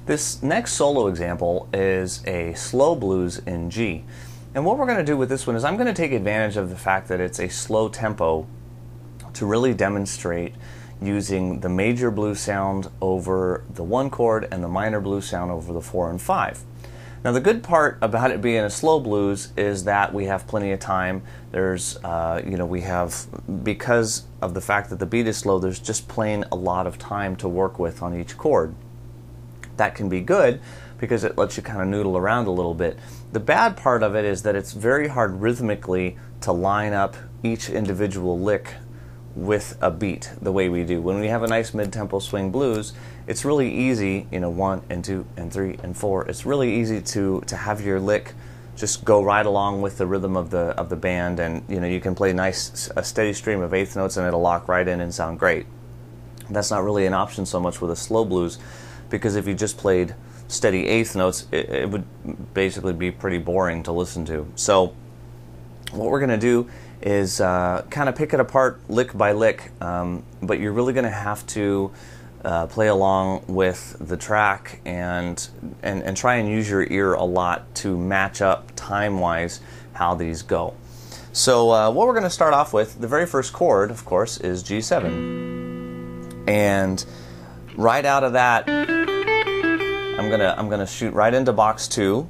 This next solo example is a slow blues in G. And what we're going to do with this one is I'm going to take advantage of the fact that it's a slow tempo to really demonstrate using the major blues sound over the 1 chord and the minor blues sound over the 4 and 5. Now the good part about it being a slow blues is that we have plenty of time. There's, we have, because of the fact that the beat is slow, there's just plain a lot of time to work with on each chord. That can be good because it lets you kind of noodle around a little bit. The bad part of it is that it's very hard rhythmically to line up each individual lick with a beat the way we do. When we have a nice mid-tempo swing blues, it's really easy, 1 and 2 and 3 and 4. It's really easy to have your lick just go right along with the rhythm of the band, and you can play a steady stream of eighth notes and it'll lock right in and sound great. That's not really an option so much with a slow blues, because if you just played steady eighth notes, it would basically be pretty boring to listen to. So what we're going to do is kind of pick it apart lick by lick, but you're really going to have to play along with the track and try and use your ear a lot to match up time-wise how these go. So what we're going to start off with, the very first chord, of course, is G7, and right out of that, I'm gonna shoot right into box 2,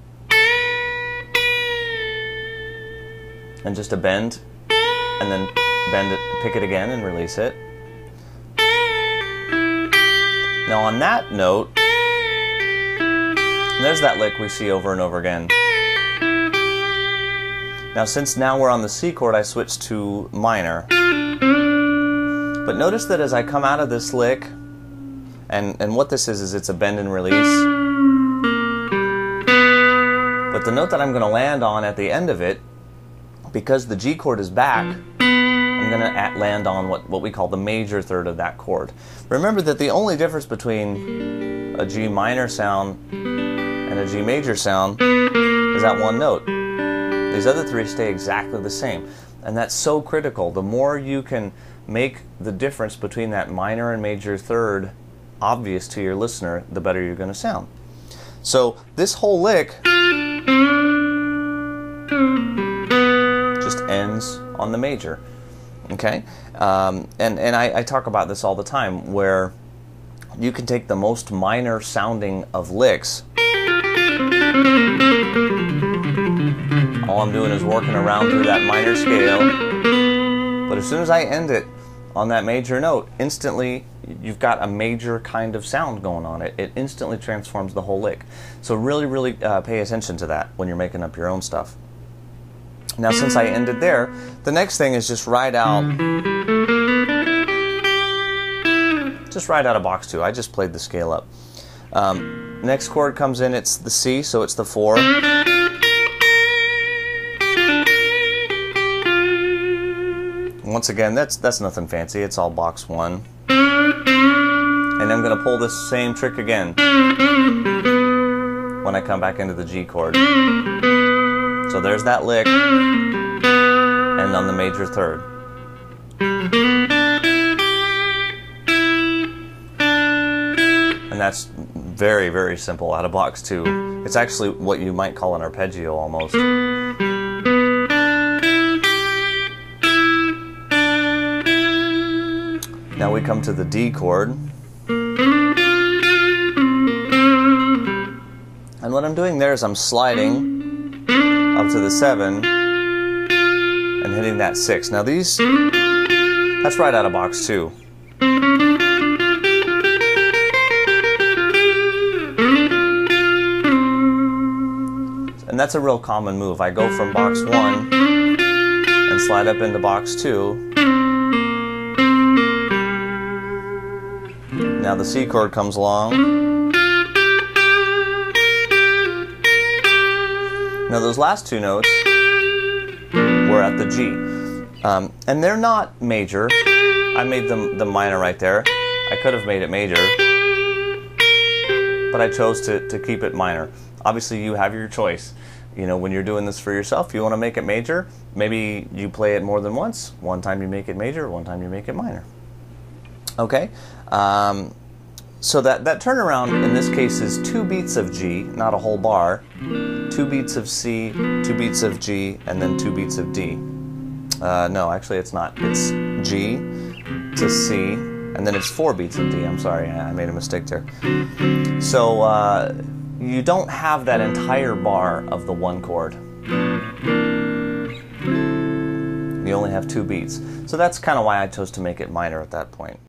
and just a bend, and then bend it, pick it again, and release it. Now on that note, there's that lick we see over and over again. Now since now we're on the C chord, I switched to minor. But notice that as I come out of this lick, and what this is it's a bend and release. But the note that I'm going to land on at the end of it, because the G chord is back, I'm going to land on what we call the major third of that chord. Remember that the only difference between a G minor sound and a G major sound is that one note. These other three stay exactly the same. And that's so critical. The more you can make the difference between that minor and major third obvious to your listener, the better you're going to sound. So this whole lick just ends on the major. Okay? And I talk about this all the time, where you can take the most minor sounding of licks. All I'm doing is working around through that minor scale. But as soon as I end it on that major note, instantly you've got a major kind of sound going on. It instantly transforms the whole lick. So really pay attention to that when you're making up your own stuff. Now since I ended there, the next thing is just right out of box 2. I just played the scale up. Next chord comes in, it's the C, so it's the 4. Once again, that's nothing fancy, it's all box 1. And I'm going to pull this same trick again when I come back into the G chord. So there's that lick, and on the major third. And that's very simple out of box 2. It's actually what you might call an arpeggio almost. Now we come to the D chord. And what I'm doing there is I'm sliding up to the 7 and hitting that 6. Now that's right out of box 2. And that's a real common move. I go from box 1 and slide up into box 2. Now the C chord comes along. Now those last two notes were at the G. And they're not major. I made them the minor right there. I could have made it major, but I chose to keep it minor. Obviously you have your choice. When you're doing this for yourself, you want to make it major, maybe you play it more than once. One time you make it major, one time you make it minor. Okay? So that turnaround in this case is 2 beats of G, not a whole bar, 2 beats of C, 2 beats of G, and then 2 beats of D. No, actually it's not. It's G to C, and then it's 4 beats of D. I'm sorry, I made a mistake there. So you don't have that entire bar of the 1 chord. You only have 2 beats. So that's kind of why I chose to make it minor at that point.